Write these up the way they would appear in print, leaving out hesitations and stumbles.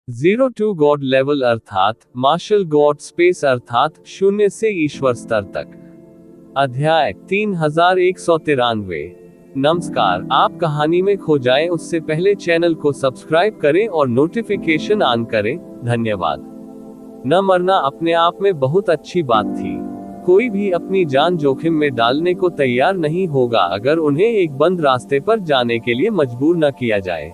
Zero to God level अर्थात martial God space अर्थात शून्य से ईश्वर स्तर तक। अध्याय 3193। नमस्कार, आप कहानी में खो जाएं उससे पहले चैनल को सब्सक्राइब करें और नोटिफिकेशन ऑन करें। धन्यवाद। न मरना अपने आप में बहुत अच्छी बात थी। कोई भी अपनी जान जोखिम में डालने को तैयार नहीं होगा अगर उन्हें एक बंद रास्ते पर जाने के लिए मजबूर न किया जाए।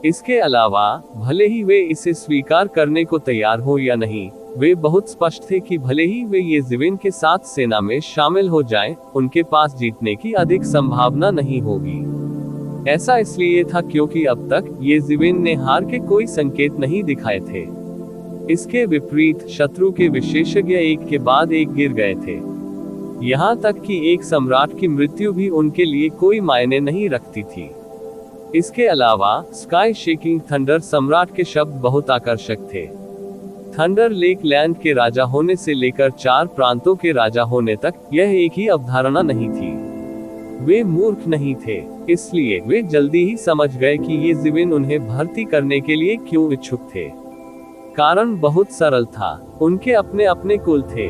इसके अलावा भले ही वे इसे स्वीकार करने को तैयार हो या नहीं, वे बहुत स्पष्ट थे कि भले ही वे ये ज़िविन के साथ सेना में शामिल हो जाएं, उनके पास जीतने की अधिक संभावना नहीं होगी। ऐसा इसलिए था क्योंकि अब तक ये ज़िविन ने हार के कोई संकेत नहीं दिखाए थे। इसके विपरीत शत्रु के विशेषज्ञ एक के बाद एक गिर गए थे। यहाँ तक कि एक सम्राट की मृत्यु भी उनके लिए कोई मायने नहीं रखती थी। इसके अलावा स्काई शेकिंग थंडर सम्राट के शब्द बहुत आकर्षक थे। थंडर लेक लैंड के राजा होने से लेकर 4 प्रांतों के राजा होने तक यह एक ही अवधारणा नहीं थी। वे मूर्ख नहीं थे, इसलिए वे जल्दी ही समझ गए कि ये ज़िविन उन्हें भर्ती करने के लिए क्यों इच्छुक थे। कारण बहुत सरल था, उनके अपने अपने कुल थे।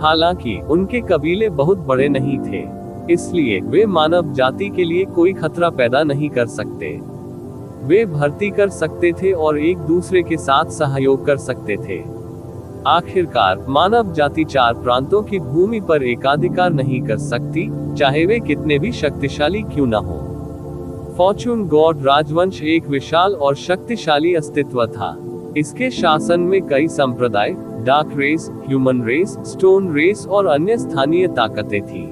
हालांकि उनके कबीले बहुत बड़े नहीं थे, इसलिए वे मानव जाति के लिए कोई खतरा पैदा नहीं कर सकते। वे भर्ती कर सकते थे और एक दूसरे के साथ सहयोग कर सकते थे। आखिरकार मानव जाति 4 प्रांतों की भूमि पर एकाधिकार नहीं कर सकती, चाहे वे कितने भी शक्तिशाली क्यों न हो। फॉर्चून गॉड राजवंश एक विशाल और शक्तिशाली अस्तित्व था। इसके शासन में कई संप्रदाय, dark race, human race, stone race और अन्य स्थानीय ताकतें थीं।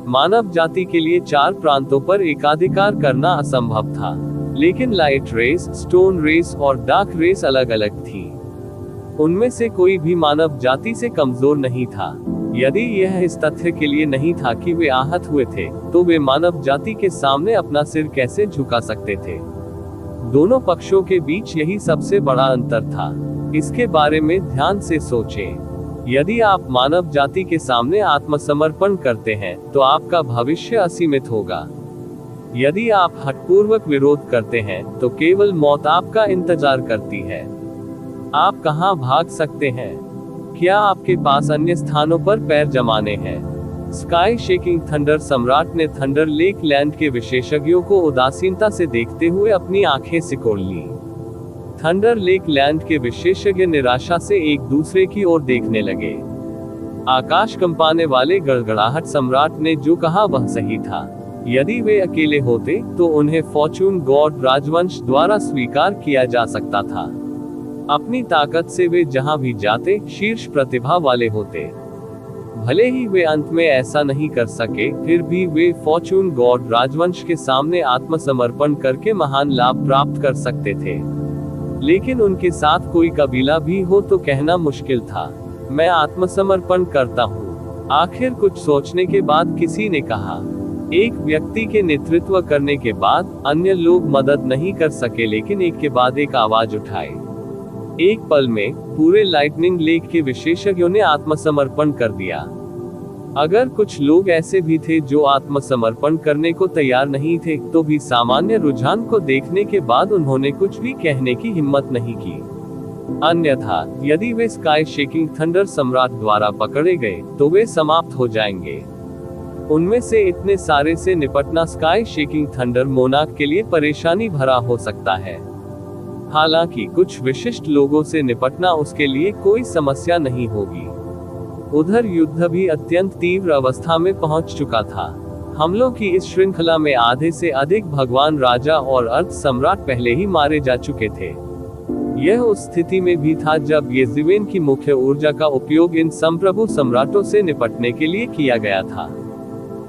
मानव जाति के लिए 4 प्रांतों पर एकाधिकार करना असंभव था, लेकिन लाइट रेस, स्टोन रेस और डार्क रेस अलग अलग थी। उनमें से कोई भी मानव जाति से कमजोर नहीं था। यदि यह इस तथ्य के लिए नहीं था कि वे आहत हुए थे, तो वे मानव जाति के सामने अपना सिर कैसे झुका सकते थे। दोनों पक्षों के बीच यही सबसे बड़ा अंतर था। इसके बारे में ध्यान से सोचें। यदि आप मानव जाति के सामने आत्मसमर्पण करते हैं, तो आपका भविष्य असीमित होगा। यदि आप हठपूर्वक विरोध करते हैं, तो केवल मौत आपका इंतजार करती है। आप कहां भाग सकते हैं? क्या आपके पास अन्य स्थानों पर पैर जमाने हैं? स्काई शेकिंग थंडर सम्राट ने थंडर लेक लैंड के विशेषज्ञों को उदासीनता से देखते हुए अपनी आंखें सिकोड़ लीं। थंडर लेक लैंड के विशेषज्ञ निराशा से एक दूसरे की ओर देखने लगे। आकाश कंपाने वाले गड़गड़ाहट सम्राट ने जो कहा वह सही था। यदि वे अकेले होते, तो उन्हें फॉर्चून गॉड राजवंश द्वारा स्वीकार किया जा सकता था। अपनी ताकत से वे जहां भी जाते, शीर्ष प्रतिभा वाले होते। भले ही वे अंत में ऐसा नहीं कर सके, फिर भी वे फॉर्चून गॉड राजवंश के सामने आत्मसमर्पण करके महान लाभ प्राप्त कर सकते थे। लेकिन उनके साथ कोई कबीला भी हो तो कहना मुश्किल था। मैं आत्मसमर्पण करता हूँ, आखिर कुछ सोचने के बाद किसी ने कहा। एक व्यक्ति के नेतृत्व करने के बाद अन्य लोग मदद नहीं कर सके, लेकिन एक के बाद एक आवाज उठाए। एक पल में पूरे लाइटनिंग लेक के विशेषज्ञों ने आत्मसमर्पण कर दिया। अगर कुछ लोग ऐसे भी थे जो आत्मसमर्पण करने को तैयार नहीं थे, तो भी सामान्य रुझान को देखने के बाद उन्होंने कुछ भी कहने की हिम्मत नहीं की। अन्यथा यदि वे स्काई शेकिंग थंडर सम्राट द्वारा पकड़े गए, तो वे समाप्त हो जाएंगे। उनमें से इतने सारे से निपटना स्काई शेकिंग थंडर मोनार्क के लिए परेशानी भरा हो सकता है। हालांकि कुछ विशिष्ट लोगों से निपटना उसके लिए कोई समस्या नहीं होगी। उधर युद्ध भी अत्यंत तीव्र अवस्था में पहुंच चुका था। हमलों की इस श्रृंखला में आधे से अधिक भगवान राजा और अर्ध सम्राट पहले ही मारे जा चुके थे। यह उस स्थिति में भी था जब ये ज़िविन की मुख्य ऊर्जा का उपयोग इन संप्रभु सम्राटों से निपटने के लिए किया गया था।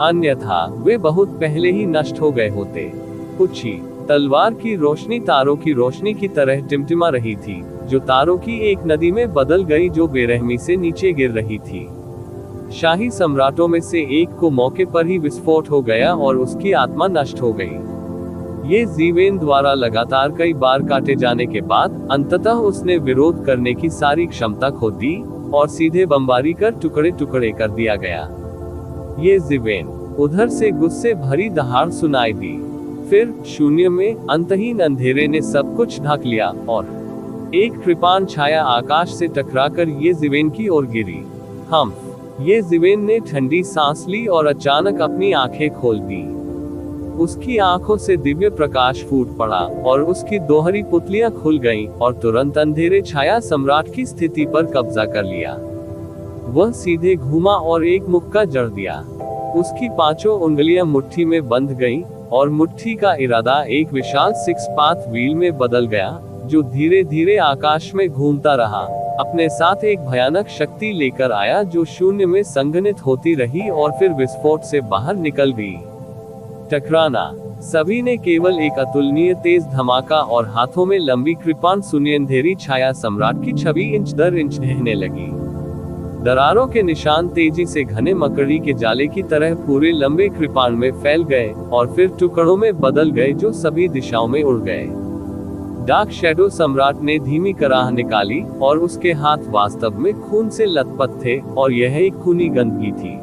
अन्यथा वे बहुत पहले ही नष्ट हो गए होते। कुछ ही तलवार की रोशनी तारों की रोशनी की तरह टिमटिमा रही थी, जो तारों की एक नदी में बदल गई जो बेरहमी से नीचे गिर रही थी। शाही सम्राटों में से एक को मौके पर ही विस्फोट हो गया और उसकी आत्मा नष्ट हो गई। ये ज़िविन द्वारा लगातार कई बार काटे जाने के बाद अंततः उसने विरोध करने की सारी क्षमता खो दी और सीधे बमबारी कर टुकड़े टुकड़े कर दिया गया। ये ज़िविन उधर से गुस्से भरी दहाड़ सुनाई दी। फिर शून्य में अंतहीन अंधेरे ने सब कुछ ढक लिया और एक कृपाण छाया आकाश से टकराकर ये ज़िवेन की ओर गिरी। ये ज़िवेन ने ठंडी सांस ली और अचानक अपनी आंखें खोल दी। उसकी आंखों से दिव्य प्रकाश फूट पड़ा और उसकी दोहरी पुतलियां खुल गईं और तुरंत अंधेरे छाया सम्राट की स्थिति पर कब्जा कर लिया। वह सीधे घूमा और एक मुक्का जड़ दिया। उसकी पांचों उंगलियां मुट्ठी में बंध गईं और मुट्ठी का इरादा एक विशाल सिक्स पाथ व्हील में बदल गया, जो धीरे धीरे आकाश में घूमता रहा। अपने साथ एक भयानक शक्ति लेकर आया जो शून्य में संघनित होती रही और फिर विस्फोट से बाहर निकल गई। टकराना। सभी ने केवल एक अतुलनीय तेज धमाका और हाथों में लंबी कृपाण सुनी। अंधेरी छाया सम्राट की छवि इंच दर इंच ढहने लगी। दरारों के निशान तेजी से घने मकड़ी के जाले की तरह पूरे लंबे कृपाण में फैल गए और फिर टुकड़ों में बदल गए जो सभी दिशाओं में उड़ गए। डार्क शैडो सम्राट ने धीमी कराह निकाली और उसके हाथ वास्तव में खून से लथपथ थे और यह एक खूनी गंदगी थी।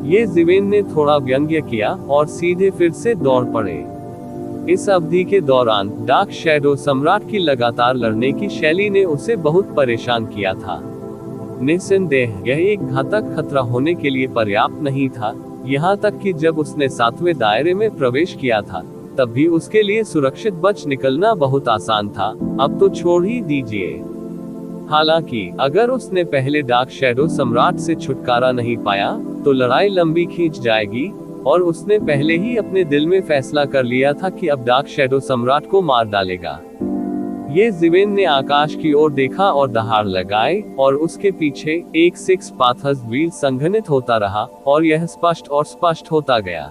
ये ज़िवेन ने थोड़ा व्यंग्य किया और सीधे फिर से दौड़ पड़े। इस अवधि के दौरान डार्क शैडो सम्राट की लगातार लड़ने की शैली ने उसे बहुत परेशान किया था। निस्संदेह यह एक घातक खतरा होने के लिए पर्याप्त नहीं था, यहाँ तक कि जब उसने 7वें दायरे में प्रवेश किया था तब भी उसके लिए सुरक्षित बच निकलना बहुत आसान था। अब तो छोड़ ही दीजिए। हालांकि अगर उसने पहले डार्क शैडो सम्राट से छुटकारा नहीं पाया तो लड़ाई लंबी खींच जाएगी, और उसने पहले ही अपने दिल में फैसला कर लिया था कि अब डार्क शैडो सम्राट को मार डालेगा। ये ज़िवेन ने आकाश की ओर देखा और दहाड़ लगाए और उसके पीछे एक सिक्स पाथर्स व्हील संघनित होता रहा और यह स्पष्ट और स्पष्ट होता गया।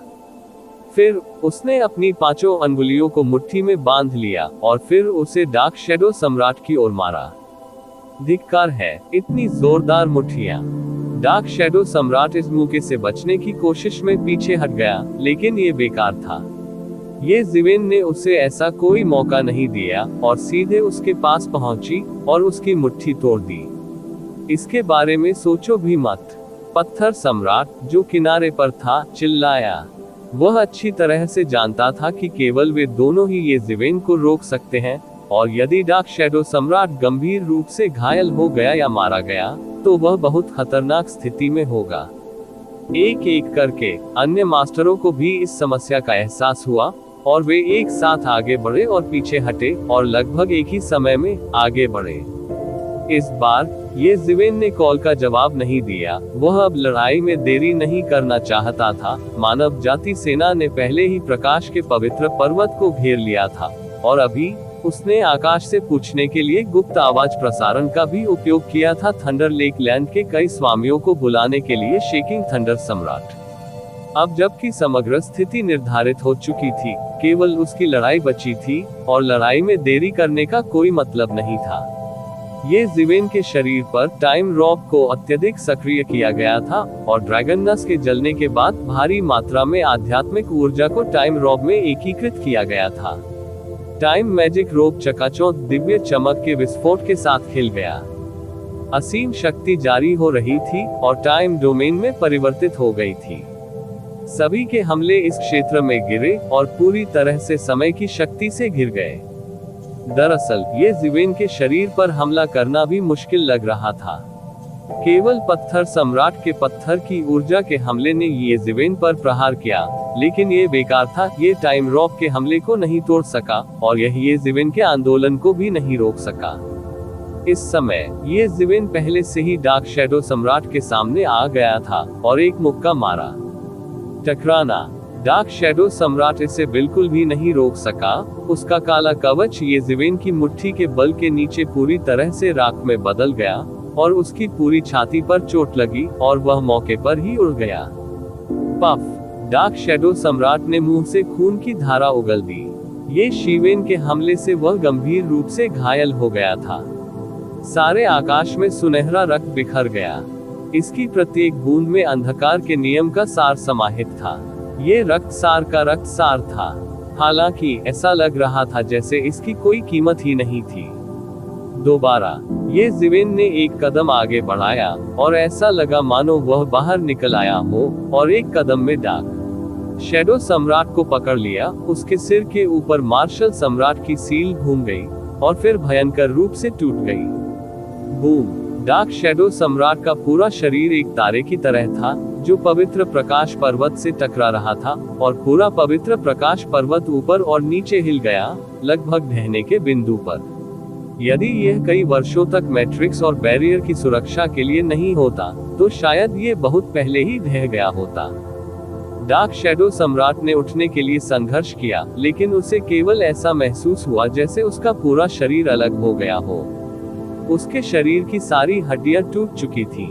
फिर उसने अपनी पांचों अंगुलियों को मुट्ठी में बांध लिया और फिर उसे डार्क शैडो सम्राट की ओर मारा। धिक्कार है, इतनी जोरदार मुट्ठियां। डार्क शैडो सम्राट इस मौके से बचने की कोशिश में पीछे हट गया, लेकिन ये बेकार था। ये ज़िवेन ने उसे ऐसा कोई मौका नहीं दिया और सीधे उसके पास पहुंची और उसकी मुट्ठी तोड़ दी। इसके बारे में सोचो भी मत। पत्थर सम्राट, जो किनारे पर था, चिल्लाया। वह अच्छी तरह से जानता था कि केवल वे दोनों ही ये ज़िवेन को रोक सकते हैं, और यदि डार्क शैडो सम्राट गंभीर रूप से घायल हो गया या मारा गया तो वह बहुत खतरनाक स्थिति में होगा। एक एक करके अन्य मास्टरों को भी इस समस्या का एहसास हुआ और वे एक साथ आगे बढ़े और पीछे हटे और लगभग एक ही समय में आगे बढ़े। इस बार ये ज़िवेन ने कॉल का जवाब नहीं दिया। वह अब लड़ाई में देरी नहीं करना चाहता था। मानव जाति सेना ने पहले ही प्रकाश के पवित्र पर्वत को घेर लिया था और अभी उसने आकाश से पूछने के लिए गुप्त आवाज प्रसारण का भी उपयोग किया था। थंडर लेक लैंड के कई स्वामियों को बुलाने के लिए शेकिंग थंडर सम्राट। अब जबकि समग्र स्थिति निर्धारित हो चुकी थी, केवल उसकी लड़ाई बची थी और लड़ाई में देरी करने का कोई मतलब नहीं था। ये ज़िवेन के शरीर पर टाइम रॉब को अत्यधिक सक्रिय किया गया था और ड्रैगनस के जलने के बाद भारी मात्रा में आध्यात्मिक ऊर्जा को टाइम रॉब में एकीकृत किया गया था। टाइम मैजिक रोब चकाचौंध दिव्य चमक के विस्फोट के साथ खिल गया। असीम शक्ति जारी हो रही थी और टाइम डोमेन में परिवर्तित हो गई थी। सभी के हमले इस क्षेत्र में गिरे और पूरी तरह से समय की शक्ति से घिर गए। दरअसल ये ज़िवेन के शरीर पर हमला करना भी मुश्किल लग रहा था। केवल पत्थर सम्राट के पत्थर की ऊर्जा के हमले ने ये ज़िवेन पर प्रहार किया, लेकिन ये बेकार था। ये टाइम रॉब के हमले को नहीं तोड़ सका और यह ये ज़िवेन के आंदोलन को भी नहीं रोक सका। इस समय ये ज़िवेन पहले से ही डार्क शैडो सम्राट के सामने आ गया था और एक मुक्का मारा। टकराना। डार्क शैडो सम्राट इसे बिल्कुल भी नहीं रोक सका। उसका काला कवच ये ज़िवेन की मुट्ठी के बल के नीचे पूरी तरह से राख में बदल गया और उसकी पूरी छाती पर चोट लगी और वह मौके पर ही उड़ गया। पफ। डार्क शैडो सम्राट ने मुंह से खून की धारा उगल दी। ये ज़िवेन के हमले से वह गंभीर रूप से घायल हो गया था। सारे आकाश में सुनहरा रक्त बिखर गया। इसकी प्रत्येक बूंद में अंधकार के नियम का सार समाहित था। ये रक्त सार का रक्त सार था। हालांकि ऐसा लग रहा था जैसे इसकी कोई कीमत ही नहीं थी। दोबारा ये ज़िवेन ने एक कदम आगे बढ़ाया और ऐसा लगा मानो वह बाहर निकल आया हो और एक कदम में डार्क शैडो सम्राट को पकड़ लिया। उसके सिर के ऊपर मार्शल सम्राट की सील घूम गई और फिर भयंकर रूप से टूट गई। बूम! डार्क शैडो सम्राट का पूरा शरीर एक तारे की तरह था, जो पवित्र प्रकाश पर्वत से टकरा रहा था, और पूरा पवित्र प्रकाश पर्वत ऊपर और नीचे हिल गया, लगभग ढहने के बिंदु पर। यदि यह कई वर्षों तक मैट्रिक्स और बैरियर की सुरक्षा के लिए नहीं होता, तो शायद ये बहुत पहले ही ढह गया होता। डार्क शैडो सम्राट ने उठने के लिए संघर्ष किया, लेकिन उसे केवल ऐसा महसूस हुआ जैसे उसका पूरा शरीर अलग हो गया हो। उसके शरीर की सारी हड्डियां टूट चुकी थी।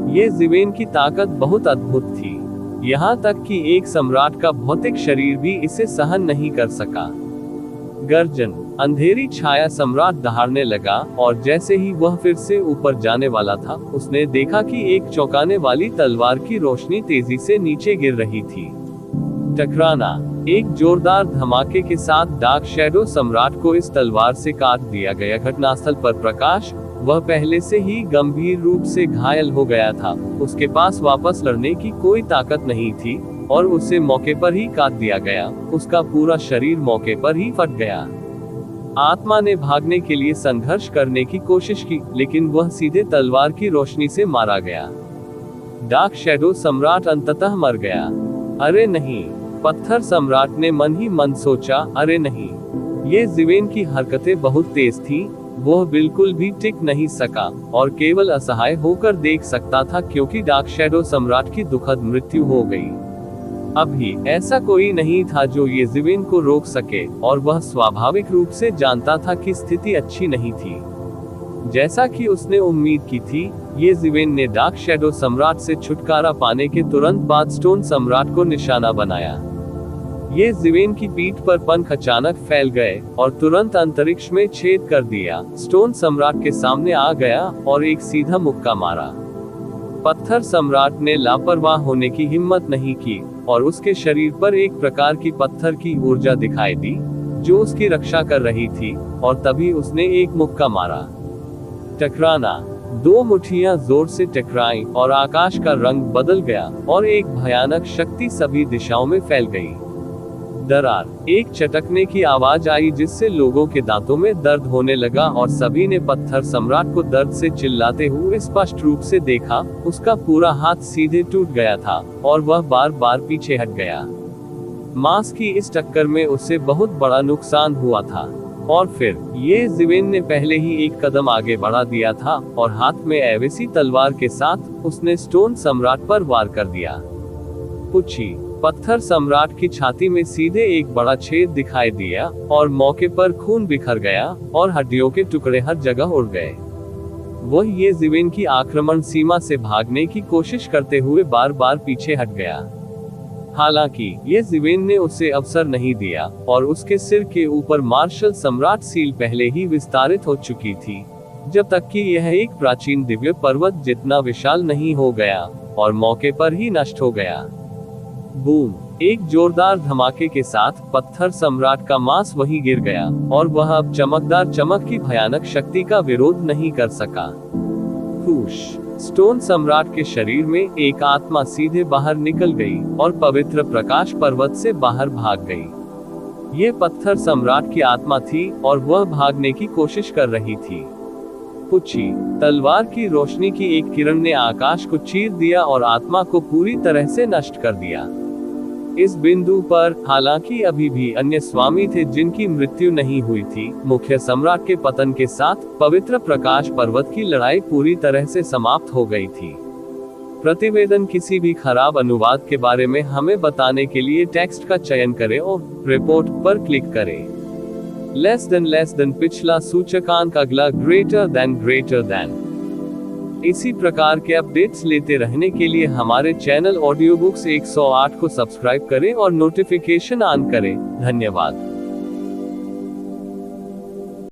ये ज़िवेन की ताकत बहुत अद्भुत थी। यहाँ तक कि एक सम्राट का भौतिक शरीर भी इसे सहन नहीं कर सका। गर्जन! अंधेरी छाया सम्राट दहाड़ने लगा, और जैसे ही वह फिर से ऊपर जाने वाला था, उसने देखा कि एक चौंकाने वाली तलवार की रोशनी तेजी से नीचे गिर रही थी। टकराना! एक जोरदार धमाके के साथ डार्क शैडो सम्राट को इस तलवार से काट दिया गया। घटनास्थल पर प्रकाश, वह पहले से ही गंभीर रूप से घायल हो गया था। उसके पास वापस लड़ने की कोई ताकत नहीं थी, और उसे मौके पर ही काट दिया गया। उसका पूरा शरीर मौके पर ही फट गया। आत्मा ने भागने के लिए संघर्ष करने की कोशिश की, लेकिन वह सीधे तलवार की रोशनी से मारा गया। डार्क शैडो सम्राट अंततः मर गया। अरे नहीं! पत्थर सम्राट ने मन ही मन सोचा, अरे नहीं! ये ज़िवेन की हरकतें बहुत तेज थीं। वह बिल्कुल भी टिक नहीं सका, और केवल असहाय होकर देख सकता था, क्योंकि डार्क शैडो सम्राट की दुखद मृत्यु हो गई। अभी ऐसा कोई नहीं था जो ये ज़िवेन को रोक सके, और वह स्वाभाविक रूप से जानता था कि स्थिति अच्छी नहीं थी। जैसा कि उसने उम्मीद की थी, ये ज़िवेन ने डार्क शैडो सम्राट से छुटकारा पाने के तुरंत बाद स्टोन सम्राट को निशाना बनाया। ये ज़िवेन की पीठ पर पंख अचानक फैल गए, और तुरंत अंतरिक्ष में छेद कर दिया। स्टोन सम्राट के सामने आ गया, और एक सीधा मुक्का मारा। पत्थर सम्राट ने लापरवाह होने की हिम्मत नहीं की, और उसके शरीर पर एक प्रकार की पत्थर की ऊर्जा दिखाई दी, जो उसकी रक्षा कर रही थी, और तभी उसने एक मुक्का मारा। टकराना! दो मुट्ठियां जोर से टकराईं, और आकाश का रंग बदल गया, और एक भयानक शक्ति सभी दिशाओं में फैल गई। दरार! एक चटकने की आवाज आई, जिससे लोगों के दांतों में दर्द होने लगा, और सभी ने पत्थर सम्राट को दर्द से चिल्लाते हुए स्पष्ट रूप से देखा। उसका पूरा हाथ सीधे टूट गया था, और वह बार बार पीछे हट गया। मांस की इस टक्कर में उसे बहुत बड़ा नुकसान हुआ था। और फिर ये ज़िवेन ने पहले ही एक कदम आगे बढ़ा दिया था, और हाथ में एवेसी तलवार के साथ उसने स्टोन सम्राट पर वार कर दिया। पुच्छी! पत्थर सम्राट की छाती में सीधे एक बड़ा छेद दिखाई दिया, और मौके पर खून बिखर गया, और हड्डियों के टुकड़े हर जगह उड़ गए। वह ये ज़िवेन की आक्रमण सीमा से भागने की कोशिश करते हुए बार बार पीछे हट गया। हालांकि ये ज़िवेन ने उसे अवसर नहीं दिया, और उसके सिर के ऊपर मार्शल सम्राट सील पहले ही विस्तारित हो चुकी थी, जब तक कि यह एक प्राचीन दिव्य पर्वत जितना विशाल नहीं हो गया, और मौके पर ही नष्ट हो गया। बूम! एक जोरदार धमाके के साथ पत्थर सम्राट का मांस वहीं गिर गया, और वह अब चमकदार चमक की भयानक शक्ति का विरोध नहीं कर सका। हुश! स्टोन सम्राट के शरीर में एक आत्मा सीधे बाहर निकल गई, और पवित्र प्रकाश पर्वत से बाहर भाग गई। ये पत्थर सम्राट की आत्मा थी, और वह भागने की कोशिश कर रही थी। पुच्छी! तलवार की रोशनी की एक किरण ने आकाश को चीर दिया, और आत्मा को पूरी तरह से नष्ट कर दिया। इस बिंदु पर, हालांकि अभी भी अन्य स्वामी थे जिनकी मृत्यु नहीं हुई थी, मुख्य सम्राट के पतन के साथ पवित्र प्रकाश पर्वत की लड़ाई पूरी तरह से समाप्त हो गई थी। प्रतिवेदन: किसी भी खराब अनुवाद के बारे में हमें बताने के लिए टेक्स्ट का चयन करें और रिपोर्ट पर क्लिक करें। लेस देन पिछला सूचकांक, अगला ग्रेटर देन। इसी प्रकार के अपडेट्स लेते रहने के लिए हमारे चैनल ऑडियो बुक्स 108 को सब्सक्राइब करें और नोटिफिकेशन ऑन करें। धन्यवाद।